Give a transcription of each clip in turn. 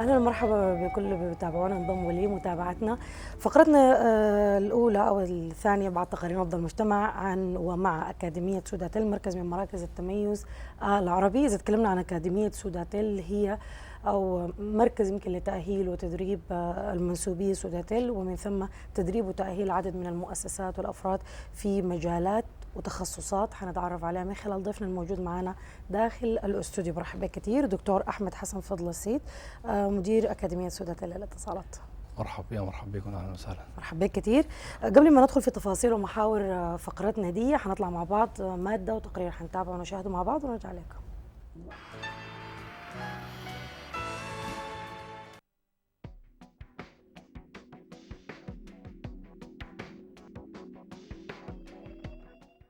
أهلا ومرحبا بكل اللي بيتابعونا انضموا لي متابعتنا. فقرتنا الأولى أو الثانية بعد تقارير نبض المجتمع عن ومع أكاديمية سوداتيل، مركز من مراكز التميز العربي. إذا تكلمنا عن أكاديمية سوداتيل، هي أو مركز يمكن لتأهيل وتدريب المنسوبي سوداتيل، ومن ثم تدريب وتأهيل عدد من المؤسسات والأفراد في مجالات وتخصصات حنتعرف عليها من خلال ضيفنا الموجود معنا داخل الاستوديو. برحب بك كثير دكتور أحمد حسن فضل السيد، مدير أكاديمية سوداتيل للاتصالات. مرحب بكم، اهلا وسهلا. مرحبا بك كثير. قبل ما ندخل في تفاصيل ومحاور فقرتنا دي، حنطلع مع بعض مادة وتقرير حنتابعه ونشاهده مع بعض ونرجع لكم.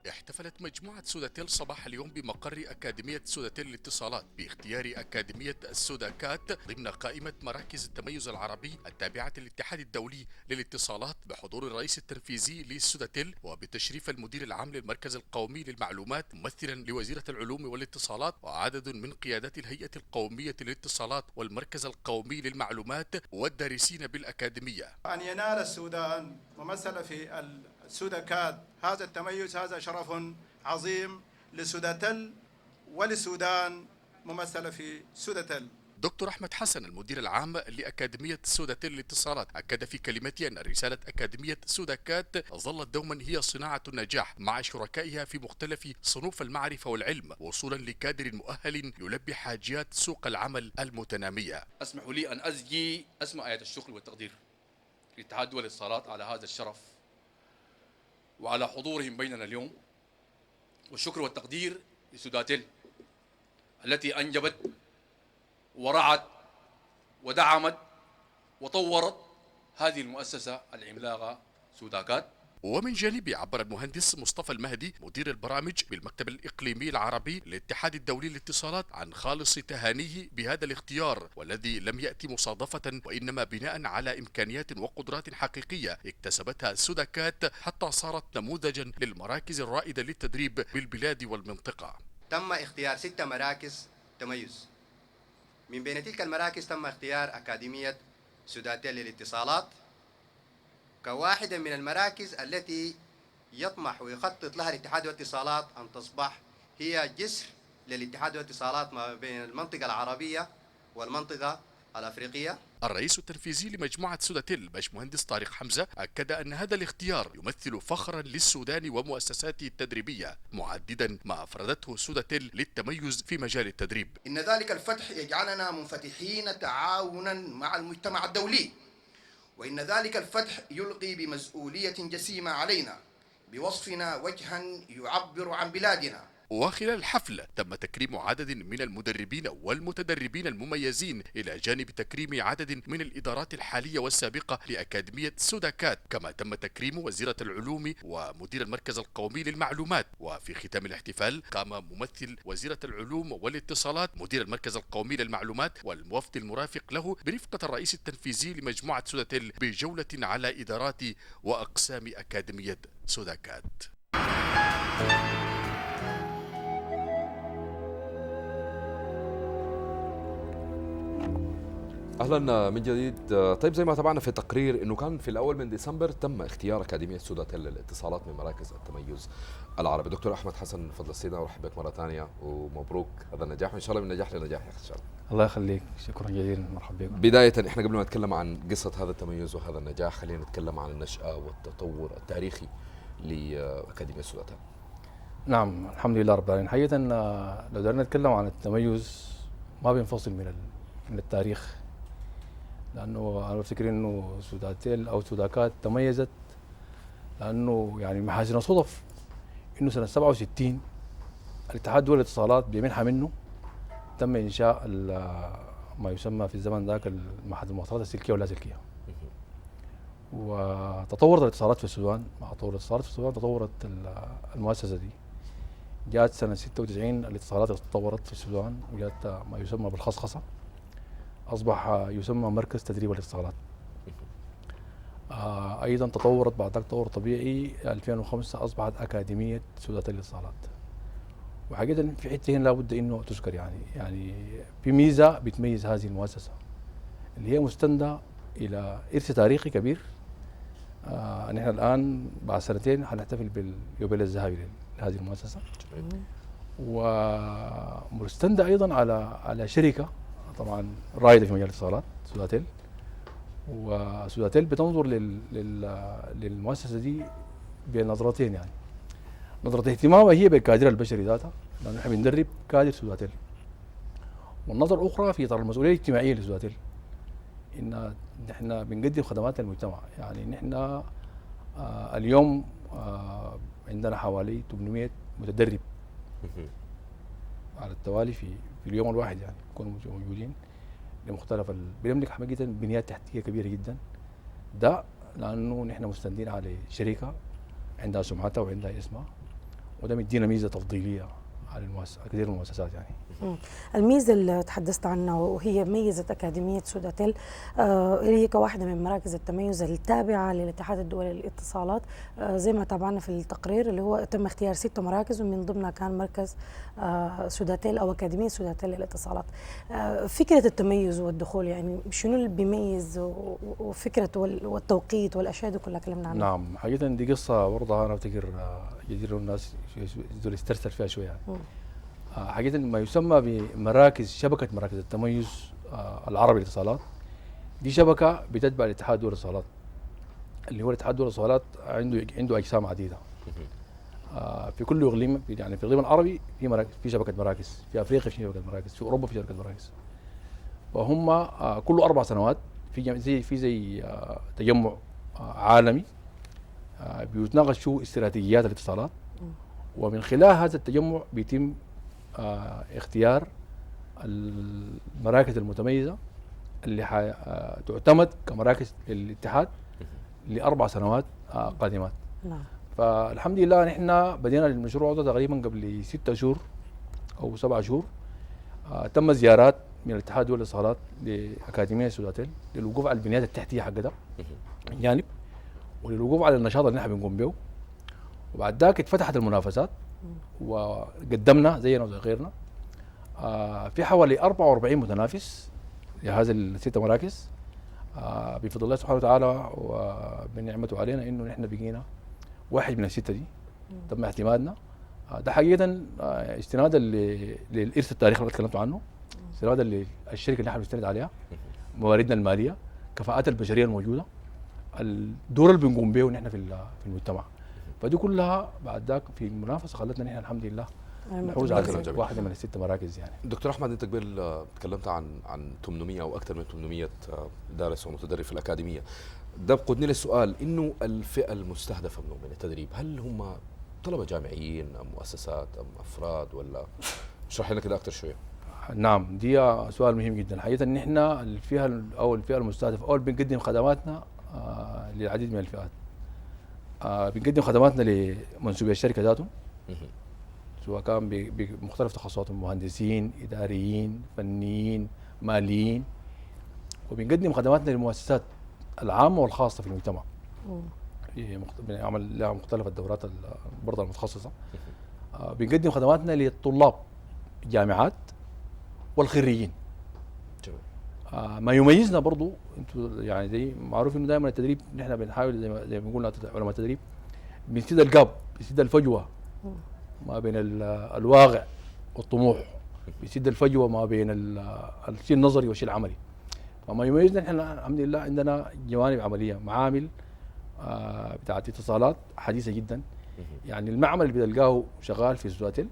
احتفلت مجموعة سوداتيل صباح اليوم بمقر أكاديمية سوداتيل للاتصالات باختيار أكاديمية السوداكات ضمن قائمة مراكز التميز العربي التابعة للاتحاد الدولي للاتصالات، بحضور الرئيس التنفيذي للسوداتيل وبتشريف المدير العام للمركز القومي للمعلومات ممثلا لوزيرة العلوم والاتصالات وعدد من قيادات الهيئة القومية للاتصالات والمركز القومي للمعلومات والدارسين بالأكاديمية. أن ينال السودان ممثل في السوداكات هذا التميز، هذا شرف عظيم لسوداتيل وللسودان ممثلة في سوداتيل. دكتور أحمد حسن المدير العام لأكاديمية سوداتيل للاتصالات أكد في كلمته أن رسالة أكاديمية سوداكات ظلت دوما هي صناعة النجاح مع شركائها في مختلف صنوف المعرفة والعلم، وصولا لكادر مؤهل يلبي حاجيات سوق العمل المتنامية. اسمحوا لي أن أزجي أسمى آية الشكر والتقدير لاتحاد دول الاتصالات على هذا الشرف وعلى حضورهم بيننا اليوم، والشكر والتقدير لسوداتيل التي أنجبت ورعت ودعمت وطورت هذه المؤسسة العملاقة سوداكات. ومن جانبه عبر المهندس مصطفى المهدي مدير البرامج بالمكتب الإقليمي العربي للاتحاد الدولي للاتصالات عن خالص تهانيه بهذا الاختيار، والذي لم يأتي مصادفة وإنما بناء على إمكانيات وقدرات حقيقية اكتسبتها سوداكات حتى صارت نموذجا للمراكز الرائدة للتدريب بالبلاد والمنطقة. تم اختيار 6 مراكز تميز، من بين تلك المراكز تم اختيار أكاديمية سوداتيل للاتصالات كواحدة من المراكز التي يطمح ويخطط لها الاتحاد والاتصالات أن تصبح هي جسر للاتحاد والاتصالات ما بين المنطقة العربية والمنطقة الأفريقية. الرئيس التنفيذي لمجموعة سوداتيل باشمهندس طارق حمزة أكد أن هذا الاختيار يمثل فخرا للسودان ومؤسساته التدريبية، معددا ما أفردته سوداتيل للتميز في مجال التدريب. إن ذلك الفتح يجعلنا منفتحين تعاونا مع المجتمع الدولي، وإن ذلك الفتح يلقي بمسؤولية جسيمة علينا بوصفنا وجها يعبر عن بلادنا. وخلال الحفل تم تكريم عدد من المدربين والمتدربين المميزين إلى جانب تكريم عدد من الإدارات الحالية والسابقة لأكاديمية سوداكات، كما تم تكريم وزيرة العلوم ومدير المركز القومي للمعلومات. وفي ختام الاحتفال قام ممثل وزيرة العلوم والاتصالات مدير المركز القومي للمعلومات والموفد المرافق له برفقة الرئيس التنفيذي لمجموعة سوداتيل بجولة على إدارات وأقسام أكاديمية سوداكات. اهلا من جديد. طيب، زي ما تابعنا في التقرير انه كان في الاول من ديسمبر تم اختيار اكاديميه سوداتيل للاتصالات من مراكز التميز العربي. دكتور احمد حسن فضل السيد، ارحب بك مره ثانيه ومبروك هذا النجاح، وان شاء الله من نجاح لنجاح يا اخي ان شاء الله. الله يخليك، شكرا جزيلا، مرحبا بكم. بدايه احنا قبل ما نتكلم عن قصه هذا التميز وهذا النجاح، خلينا نتكلم عن النشاه والتطور التاريخي لاكاديميه سوداتيل. نعم، الحمد لله رب العالمين. حقيقه لو بدنا نتكلم عن التميز ما بينفصل من التاريخ، لانه انا بفتكر انه سوداتيل او سوداكات تميزت لانه يعني محاسن صدف انه سنه 67 الاتحاد الدولي للاتصالات بمنحه منه تم انشاء ما يسمى في الزمن ذاك معهد المواصلات السلكيه واللاسلكيه. وتطورت الاتصالات في السودان، مع تطور الاتصالات في السودان تطورت المؤسسه دي. جاءت سنه 96 الاتصالات تطورت في السودان وجاءت ما يسمى بالخصخصه، أصبح يسمى مركز تدريب الاتصالات. أيضا تطورت بعد ذلك تطور طبيعي 2005 أصبحت أكاديمية سوداتيل للاتصالات. وحقيقة في حتة هنا لابد إنه تذكر يعني في ميزة بتميز هذه المؤسسة، اللي هي مستندة إلى إرث تاريخي كبير. نحن الآن بعد سنتين حنحتفل باليوبيل الذهبي لهذه المؤسسة، ومستندة أيضا على شركة طبعا رائدة في مجال الاتصالات، سوداتيل. وسوداتيل بتنظر للمؤسسة دي بنظرتين، يعني نظرة اهتمامها هي بالكادر البشري ذاتها، لأنه نحن بندرب كادر سوداتيل، والنظرة الأخرى في إطار المسؤولية الاجتماعية لسوداتيل، إن نحن بنقدم خدمات للمجتمع. يعني نحن اليوم عندنا حوالي 800 متدرب على التوالي في اليوم الواحد، يعني يكونوا موجودين لمختلف بنملك حقيقة بنيات تحتية كبيرة جدا. ده لأنه نحن مستندين على شركة عندها سمعتها وعندها اسمها، وده مدينا ميزة تفضيلية على كثير من المؤسسات. يعني الميزة اللي تحدثت عنها وهي ميزة أكاديمية سوداتيل، هي كواحدة من مراكز التميز التابعة للاتحاد الدولي للاتصالات. زي ما تابعنا في التقرير اللي هو تم اختيار 6 مراكز، ومن ضمنها كان مركز سوداتيل أو أكاديمية سوداتيل للاتصالات. فكرة التميز والدخول، يعني شنو اللي بيميز، وفكرة والتوقيت والأشياء دي كلها كلمنا عنها. نعم، حقيقة دي قصة برضه أنا أفتكر يدير الناس يسترسل فيها شوية. يعني حقيقة ما يسمى بمراكز شبكة مراكز التميز العربي للاتصالات، دي شبكة بتتبع الاتحاد الدولي للاتصالات، اللي هو الاتحاد الدولي للاتصالات عنده أجسام عديدة في كل إقليم. يعني في الإقليم العربي في شبكة مراكز، في أفريقيا في شبكة مراكز، في أوروبا في شبكة مراكز. فهم كل 4 سنوات في زي تجمع عالمي بيتناقش فيه استراتيجيات الاتصالات، ومن خلال هذا التجمع بيتم اختيار المراكز المتميزة اللي تعتمد كمراكز للاتحاد ل4 سنوات قادمات. نعم. فالحمد لله نحن بدينا المشروع ده تقريبا قبل 6 شهور أو 7 شهور. تم زيارات من الاتحاد الدولي للاتصالات لأكاديمية سوداتيل للوقوف على البنيات التحتية حقتها جانب، وللوقوف على النشاط اللي نحن بنقوم به. وبعد ذاك اتفتحت المنافسات وقدمنا زينا وزي غيرنا في حوالي 44 متنافس لهذه ال6 مراكز. بفضل الله سبحانه وتعالى وبنعمته علينا انه نحن بقينا واحد من ال6 دي، تم اعتمادنا. ده حقيقه استنادا للارث التاريخي اللي تكلمت عنه، استنادا للشركه اللي نحن بنستند عليها، مواردنا الماليه، كفاءات البشريه الموجوده، الدور اللي بنقوم به نحن في المجتمع. فدي كلها بعد ذاك في المنافسه خلتنا نحن الحمد لله نحوز على واحده من ال6 مراكز. يعني دكتور احمد، انت قبل تكلمت عن 800 او اكثر من 800 دارس ومتدرب في الاكاديميه. ده بقودني للسؤال انه الفئه المستهدفه من التدريب، هل هم طلبه جامعيين ام مؤسسات ام افراد، ولا اشرح لنا كده اكثر شويه؟ نعم، دي سؤال مهم جدا. حقيقه ان احنا الفئه المستهدفه اول بنقدم خدماتنا للعديد من الفئات. بنقدم خدماتنا لمنسوبي الشركه ذاتهم، سواء كان بمختلف تخصصاتهم، مهندسين، اداريين، فنيين، ماليين. وبنقدم خدماتنا للمؤسسات العامه والخاصه في المجتمع. بنعمل لها مختلف الدورات برضه المتخصصه. بنقدم خدماتنا للطلاب الجامعات والخريجين. ما يميزنا برضو انتوا يعني زي معروف انه دائما التدريب نحن بنحاول زي ما قلنا علماء التدريب بنسد الجاب، بنسد الفجوه ما بين الواقع والطموح، بنسد الفجوه ما بين الشيء النظري والشيء العملي. فما يميزنا نحن الحمد لله عندنا جوانب عمليه، معامل بتاعت اتصالات حديثه جدا. يعني المعمل اللي بتلقاه شغال في سوداتيل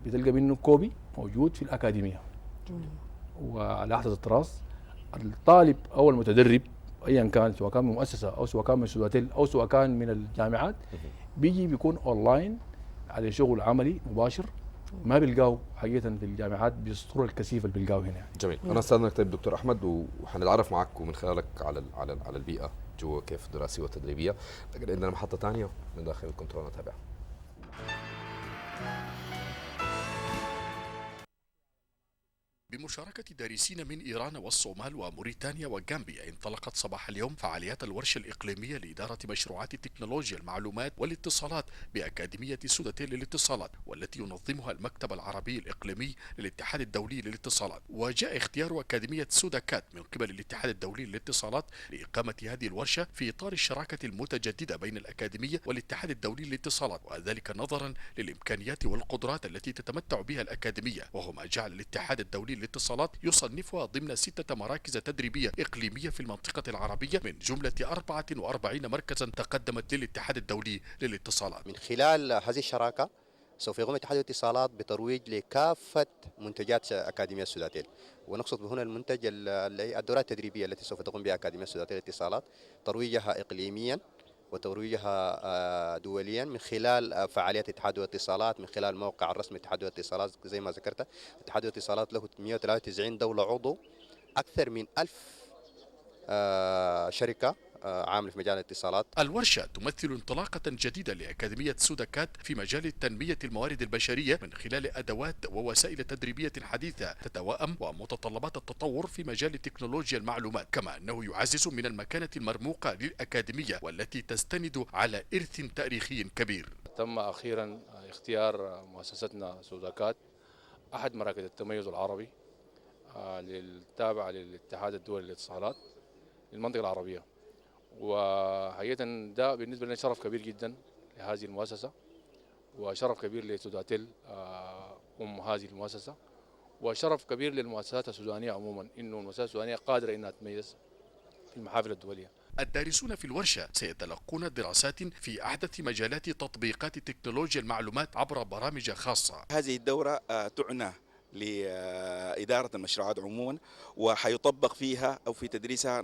بتلقى منه كوبي موجود في الاكاديميه وعلى احدث الطراز. الطالب او المتدرب ايا كان، سواء كان من مؤسسه او سواء كان من سوداتيل او سواء كان من الجامعات، بيكون اونلاين على شغل عملي مباشر. ما بيلقاه حقيقه في الجامعات بالصوره الكثيفه اللي بيلقاه هنا. يعني جميل. انا استاذنك طيب دكتور احمد، وحنتعرف معك ومن خلالك على البيئه جوا كيف دراسيه وتدريبيه، لكن عندنا محطه ثانيه من داخل الكنترول نتابعها. وبمشاركة دارسين من إيران والصومال وموريتانيا وغامبيا انطلقت صباح اليوم فعاليات الورشة الإقليمية لإدارة مشروعات تكنولوجيا المعلومات والاتصالات بأكاديمية سوداتيل للاتصالات، والتي ينظمها المكتب العربي الإقليمي للاتحاد الدولي للاتصالات. وجاء اختيار أكاديمية سوداكات من قبل الاتحاد الدولي للاتصالات لإقامة هذه الورشة في إطار الشراكة المتجددة بين الأكاديمية والاتحاد الدولي للاتصالات، وذلك نظرا للإمكانيات والقدرات التي تتمتع بها الأكاديمية، وهو ما جعل الاتحاد الدولي للاتصالات يصنفها ضمن 6 مراكز تدريبية إقليمية في المنطقة العربية من جملة 44 مركزا تقدمت للاتحاد الدولي للاتصالات. من خلال هذه الشراكة سوف يقوم اتحاد الاتصالات بترويج لكافة منتجات أكاديمية سوداتيل، ونقصد هنا المنتج الدورات التدريبية التي سوف تقوم بها أكاديمية سوداتيل للاتصالات، ترويجها إقليميا وترويجها دوليا من خلال فعاليات اتحاد الاتصالات، من خلال الموقع الرسمي اتحاد الاتصالات. زي ما ذكرت اتحاد الاتصالات له 193 دولة عضو، أكثر من 1000 شركة عامل في مجال الاتصالات. الورشة تمثل انطلاقة جديدة لأكاديمية سوداكات في مجال تنمية الموارد البشرية من خلال أدوات ووسائل تدريبية حديثة تتوائم ومتطلبات التطور في مجال تكنولوجيا المعلومات، كما أنه يعزز من المكانة المرموقة للأكاديمية والتي تستند على إرث تاريخي كبير. تم أخيرا اختيار مؤسستنا سوداكات أحد مراكز التميز العربي التابعة للاتحاد الدولي للاتصالات للمنطقة العربية، وحقيقة ده بالنسبة لنا شرف كبير جدا لهذه المؤسسة، وشرف كبير لسوداتيل هذه المؤسسة، وشرف كبير للمؤسسات السودانية عموما إنه المؤسسات السودانية قادرة إنها تتميز في المحافل الدولية. الدارسون في الورشة سيتلقون دراسات في أحدث مجالات تطبيقات تكنولوجيا المعلومات عبر برامج خاصة. هذه الدورة تعنى لإدارة المشروعات عموما، وحيطبق فيها أو في تدريسها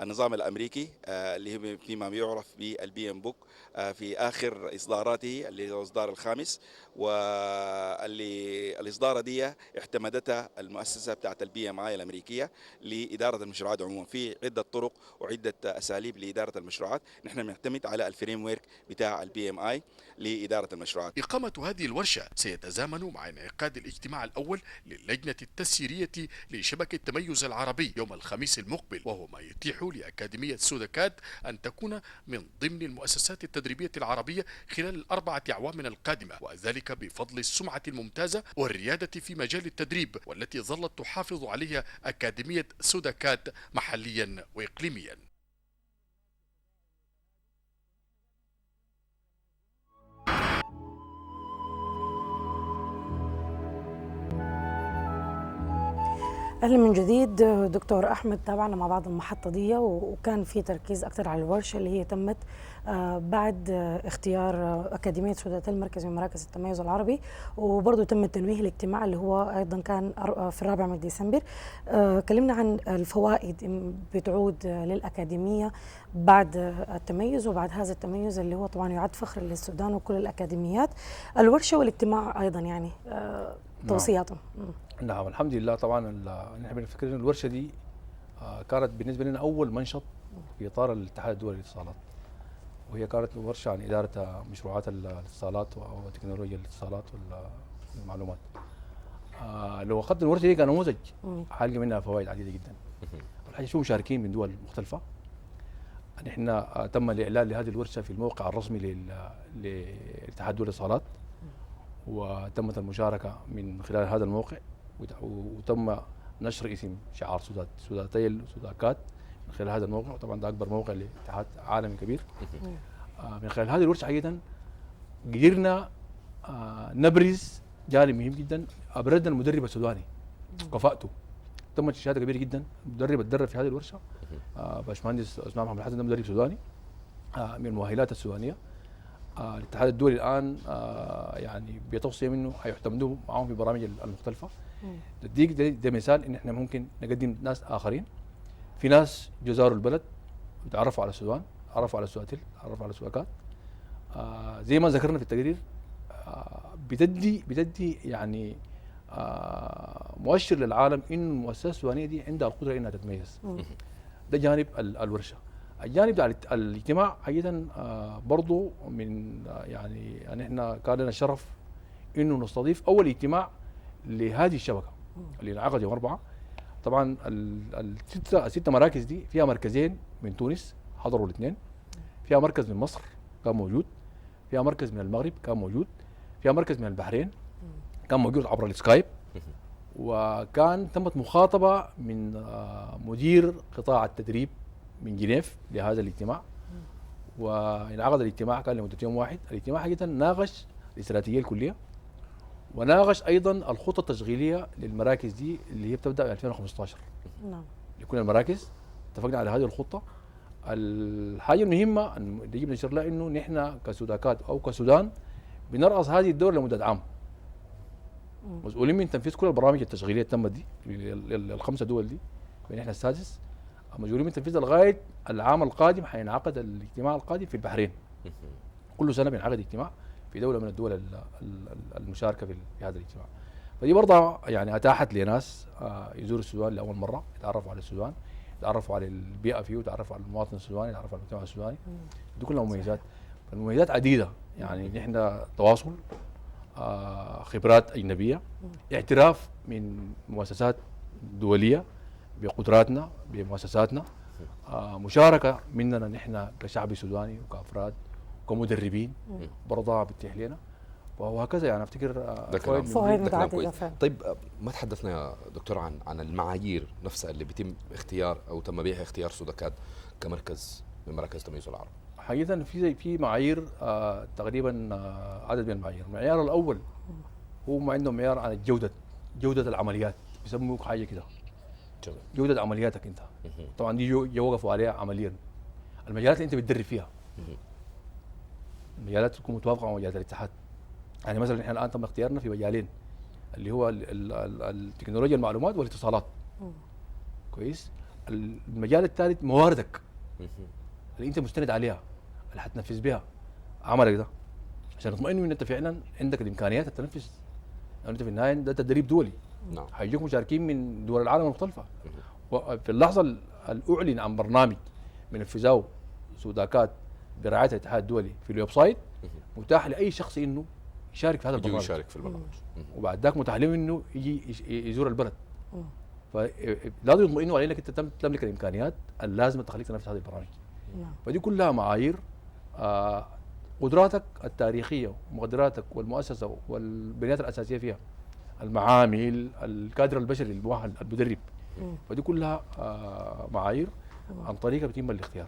النظام الأمريكي اللي هو فيما يعرف بالبي ام بوك في آخر إصداراته اللي هو الإصدار الخامس، واللي الإصدار دي اعتمدتها المؤسسة بتاعت البي ام اي الأمريكية لإدارة المشروعات عموما في عدة طرق وعدة أساليب لإدارة المشروعات. نحن بنعتمد على الفريم ورك بتاع البي ام اي لإدارة المشروعات. إقامة هذه الورشة سيتزامن مع انعقاد الاجتماع الأول للجنة التسييرية لشبكة التميز العربي يوم الخميس المقبل، وهو ما يتيح لأكاديمية سوداكات أن تكون من ضمن المؤسسات التدريبية العربية خلال ال4 أعوام القادمة، وذلك بفضل السمعة الممتازة والريادة في مجال التدريب والتي ظلت تحافظ عليها أكاديمية سوداكات محليا وإقليميا. اهلا من جديد دكتور احمد. تابعنا مع بعض المحطه دي وكان في تركيز اكثر على الورشه اللي هي تمت بعد اختيار اكاديميه سوداتيل مركز من مراكز التميز العربي، وبرضه تم تنويه الاجتماع اللي هو ايضا كان في 4 من ديسمبر. كلمنا عن الفوائد بتعود للاكاديميه بعد التميز وبعد هذا التميز اللي هو طبعا يعد فخر للسودان وكل الاكاديميات. الورشه والاجتماع ايضا يعني توصياتهم. نعم الحمد لله. طبعا نحن بنفكر ان الورشه دي كانت بالنسبه لنا اول منشط في اطار الاتحاد الدولي للاتصالات، وهي كانت ورشه عن اداره مشروعات الاتصالات وتكنولوجيا الاتصالات والمعلومات. لو اخذنا الورشه دي كنموذج حلقه منها فوائد عديده جدا. الحقيقه شو مشاركين من دول مختلفه. نحن تم الاعلان لهذه الورشه في الموقع الرسمي للاتحاد الدولي للاتصالات، وتمت المشاركه من خلال هذا الموقع، وتم نشر اسم شعار سوداتيل سوداكات من خلال هذا الموقع. وطبعا ده اكبر موقع لاتحاد عالمي كبير. من خلال هذه الورشه حقيقه قدرنا نبرز جانب مهم جدا. ابرزنا المدرب السوداني كفاءته، تمت شهاده كبيره جدا. المدرب اتدرب في هذه الورشه باشمهندس عثمان محمد الحسن، ده مدرب سوداني من المؤهلات السودانيه. الاتحاد الدولي الان يعني بتوصيه منه حيعتمدوا معهم في البرامج المختلفه. ده مثال ان احنا ممكن نقدم ناس اخرين، في ناس جزاروا البلد وتعرفوا على السودان، تعرفوا على سوداتيل، تعرفوا على سوداكات. زي ما ذكرنا في التقرير بتدي يعني مؤشر للعالم ان المؤسسه السودانيه دي عندها القدره انها تتميز. ده جانب الورشه. الجانب ده الاجتماع حقيقه برضه من يعني احنا كان لنا الشرف انه نستضيف اول اجتماع لهذه الشبكه اللي انعقد يوم 4. طبعا الستة مراكز دي فيها مركزين من تونس حضروا الاثنين، فيها مركز من مصر كان موجود، فيها مركز من المغرب كان موجود، فيها مركز من البحرين كان موجود عبر السكايب، وكان تمت مخاطبة من مدير قطاع التدريب من جنيف لهذا الاجتماع، وانعقد الاجتماع كان لمدة يوم واحد. الاجتماع حقيقة ناقش الاستراتيجية الكلية، وناقش أيضا الخطة التشغيلية للمراكز دي اللي هي بتبدأ في 2015. نعم. لكل المراكز اتفقنا على هذه الخطة. الحاجة المهمة اللي يجب نشير لها إنه نحن كسوداكات أو كسودان بنرأس هذه الدولة لمدة عام، مسؤولين من تنفيذ كل البرامج التشغيليه اللي تمت دي الخمسه دول دي، ونحن السادس مسؤولين من تنفيذها لغايه العام القادم. حينعقد الاجتماع القادم في البحرين. كل سنه بينعقد اجتماع في دوله من الدول المشاركه في هذا الاجتماع. فدي برضه يعني اتاحت لناس يزوروا السودان لاول مره، يتعرفوا على السودان، يتعرفوا على البيئه فيه، ويتعرفوا على المواطن السوداني، يتعرفوا على المجتمع السوداني. دي كلها مميزات. المميزات عديده، يعني نحن تواصل، خبرات أجنبية، اعتراف من مؤسسات دولية بقدراتنا بمؤسساتنا، مشاركة مننا نحن كشعب سوداني وكأفراد وكمدربين برضه بتتيح لنا، وهكذا. يعني افتكر فوائد متعددة. طيب ما تحدثنا يا دكتور عن المعايير نفسها اللي بيتم اختيار او تم بها اختيار سوداكات كمركز من مراكز تميز العرب؟ حقيقة في معايير تقريبا عدد من المعايير. المعيار الأول هو ما عندهم معيار عن جودة العمليات، بيسموه حاجة كده جودة عملياتك أنت. طبعا دي يوقفوا عليها عمليا. المجالات اللي أنت بتدرب فيها، المجالات تكون متوافقة مع مجالات الاتحاد. يعني مثلا نحن الآن تم اختيارنا في مجالين، اللي هو التكنولوجيا المعلومات والاتصالات. كويس. المجال الثالث مواردك اللي انت مستند عليها، اللي حتنفذ بها عملك ده، عشان تطمئن ان انت فعلا عندك الامكانيات تنفذ. يعني انت في النهايه ده تدريب دولي. نعم. حيجوك مشاركين من دول العالم المختلفه. وفي اللحظه اللي اعلن عن برنامج بنفذه سوداكات برعايه الاتحاد الدولي في الويب سايت، متاح لاي شخص انه يشارك في هذا البرنامج. يشارك في البرنامج. وبعد ذاك متاح له انه يجي يزور البلد. فلازم يطمئنوا على انك انت تملك الامكانيات اللازمه تخليك تنفذ هذه البرامج. فدي كلها معايير. قدراتك التاريخيه ومقدراتك والمؤسسه والبنيات الاساسيه فيها، المعامل، الكادر البشري المؤهل، المدرب. فدي كلها معايير عن طريقها بيتم الاختيار.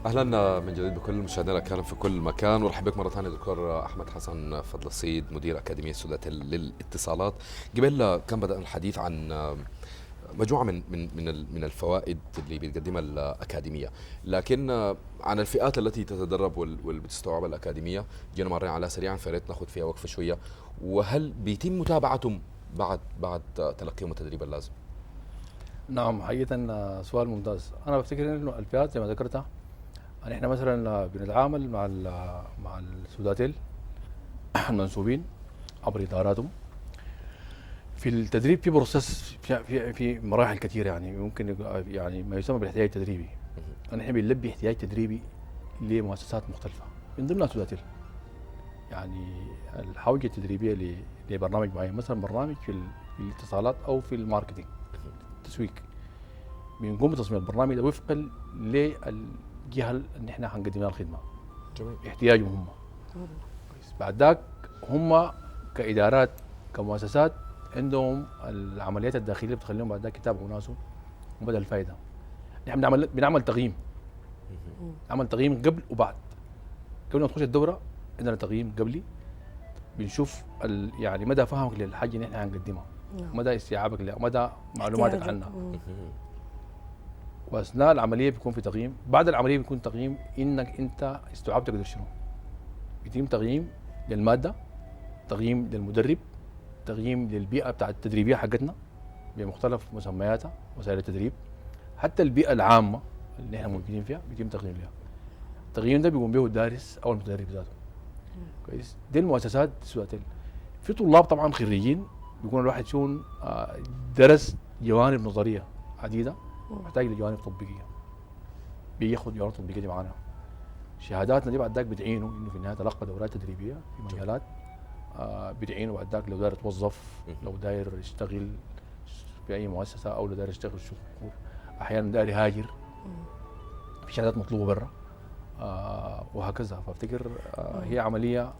اهلا من جديد بكل مشاهدينا الكرام في كل مكان، ورحب بك مره ثانيه دكتور احمد حسن فضل السيد مدير اكاديميه سوداتيل للاتصالات. قبل كان بدانا الحديث عن مجموعه من الفوائد اللي بتقدمها الاكاديميه، لكن عن الفئات التي تتدرب واللي بتستوعبها الاكاديميه جينا مرينا عليها سريعا، فياريت ناخذ فيها وقفه شويه. وهل بيتم متابعتهم بعد تلقيهم التدريب اللازم؟ نعم، حقيقه سؤال ممتاز. انا بفتكر انه الفئات زي ما ذكرتها، احنا مثلا بنتعامل مع السوداتيل المنسوبين عبر اداراتهم. في التدريب في بروسيس في مراحل كثيره، يعني ممكن يعني ما يسمى بالاحتياج التدريبي. نحن بنلبي احتياج تدريبي لمؤسسات مختلفه من ضمنها سوداتيل. يعني الحوجه التدريبيه لبرنامج معين، مثلا برنامج في الاتصالات او في الماركتينج التسويق، بنقوم بتصميم البرنامج ده وفقا للجهه اللي احنا حنقدم لها الخدمه. جميل. احتياجهم هم. بعد ذاك هم كادارات كمؤسسات عندهم العمليات الداخليه اللي بتخليهم بعد ذاك يتابعوا ناسهم ومدى الفائده. نحن بنعمل تقييم. نعمل تقييم قبل وبعد. قبل ما تخش الدوره عندنا تقييم قبلي، بنشوف يعني مدى فهمك للحاجه اللي احنا هنقدمها، مدى استيعابك لها، مدى معلوماتك عنها. واثناء العمليه بيكون في تقييم، بعد العمليه بيكون تقييم انك انت استوعبت قدر شنو. بيتم تقييم للماده، تقييم للمدرب، تقييم للبيئه بتاعت التدريبيه حقتنا بمختلف مسمياتها وسائل التدريب، حتى البيئه العامه اللي احنا موجودين فيها بيتم تقييم لها. التقييم ده بيقوم به الدارس او المدرب ذاته. كويس. دي المؤسسات سوداتيل. في طلاب طبعا خريجين بيكون الواحد شون درس جوانب نظريه عديده، محتاج لجوانب تطبيقيه، بياخذ جوانب تطبيقيه دي معانا. شهاداتنا دي بعد ذاك بتعينه انه في النهايه تلقى دورات تدريبيه في مجالات بتعينه بعد ذاك لو داير يتوظف، لو داير يشتغل في اي مؤسسه، او لو داير يشتغل شغل، احيانا داير يهاجر، في شهادات مطلوبه برا وهكذا. فافتكر هي عمليه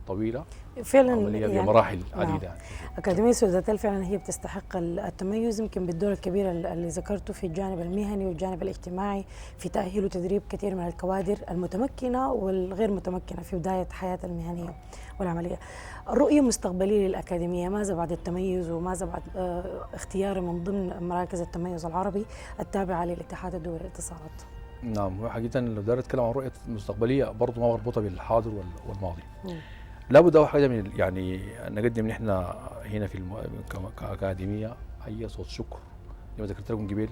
طويله فعلا عمليه يعني بمراحل عديده يعني. أكاديمية سوداتيل فعلا هي بتستحق التميز، يمكن بالدور الكبير اللي ذكرته في الجانب المهني والجانب الاجتماعي في تأهيل وتدريب كثير من الكوادر المتمكنة والغير متمكنة في بداية حياتها المهنية والعملية. الرؤية المستقبلية للأكاديمية ماذا بعد التميز، وماذا بعد اختياره من ضمن مراكز التميز العربي التابعة للاتحاد الدولي للاتصالات؟ نعم، وحقيقة لو داير اتكلم عن رؤية مستقبلية برضه ما مربوطة بالحاضر والماضي. لابد اول حاجة من يعني نقدم نحن هنا في كأكاديمية أي صوت شكر. زي ما ذكرت لكم قبل،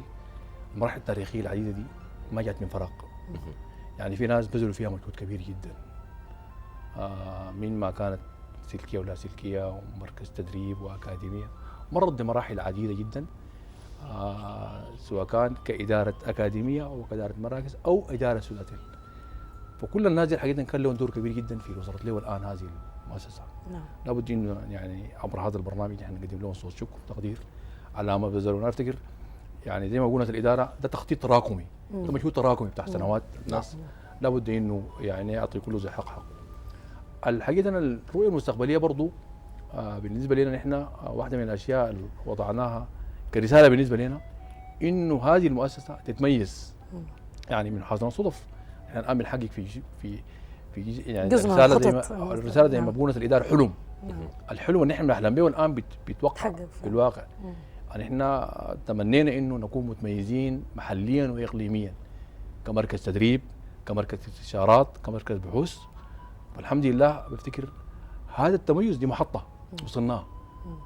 المراحل التاريخية العديدة دي ما جات من فراغ. يعني في ناس بذلوا فيها مجهود كبير جدا، من ما كانت سلكية ولا سلكية ومركز تدريب وأكاديمية، مرت بمراحل عديدة جدا، سواء كان كإدارة أكاديمية أو كإدارة مراكز أو إدارة سوداتيل. فكل الناس دي الحقيقة كان لهم دور كبير جدا في وصلت له الآن هذه المؤسسة. نعم. لابد إنه يعني عبر هذا البرنامج نحن نقدم لهم صوت شكر وتقدير على ما بذلوا. أنا أفتكر يعني زي ما قلنا الإدارة ده تخطيط تراكمي، ده مجهود تراكمي بتاع سنوات الناس، لابد إنه يعني يعطي كل ذي حق حقه. الحقيقة أنا الرؤية المستقبلية برضو بالنسبة لنا نحن واحدة من الأشياء اللي وضعناها كرسالة بالنسبة لنا إنه هذه المؤسسة تتميز. يعني من حسن الصدف احنا الآن بنحقق في يعني الرسالة زي ما بقولنا الإدارة حلم. الحلم اللي نحن بنحلم به والآن بيتوقع في الواقع. يعني احنا تمنينا إنه نكون متميزين محليا وإقليميا كمركز تدريب، كمركز استشارات، كمركز بحوث. والحمد لله بفتكر هذا التميز دي محطة وصلناها.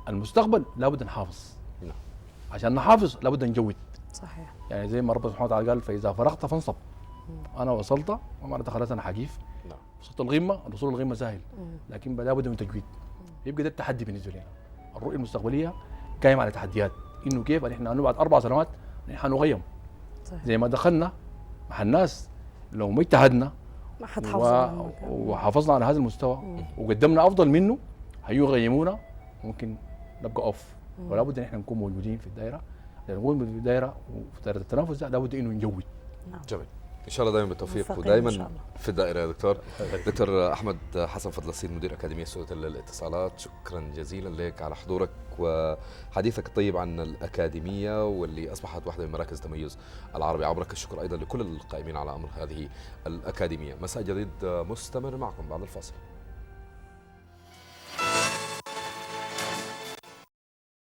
المستقبل لابد نحافظ، عشان نحافظ لابد نجود. صحيح. يعني زي ما ربنا سبحانه وتعالى قال فإذا فرغت فانصب. أنا وصلت ما معناتها خلاص أنا حقيف. وصلت القمة، الوصول للقمة سهل، لكن لابد من تجويد. يبقى ده التحدي بالنسبة لنا. الرؤية المستقبلية قايمة على تحديات، إنه كيف نحن بعد 4 سنوات نحن نغيم. زي ما دخلنا مع الناس، لو ما اجتهدنا وحافظنا على هذا المستوى وقدمنا افضل منه هيغيمونا، ممكن نبقى اوف. ولا بد ان احنا نكون موجودين في الدائره، لان نكون في الدائره وفي دائره التنافس ده لابد انه نجود. جميل، ان شاء الله دائما بالتوفيق ودائما في الدائره يا دكتور. دكتور احمد حسن فضل السيد مدير اكاديميه سوداتيل للاتصالات، شكرا جزيلا لك على حضورك وحديثك الطيب عن الاكاديميه واللي اصبحت واحده من مراكز التميز العربي. عبرك الشكر ايضا لكل القائمين على امر هذه الاكاديميه. مساء جديد مستمر معكم بعد الفاصل.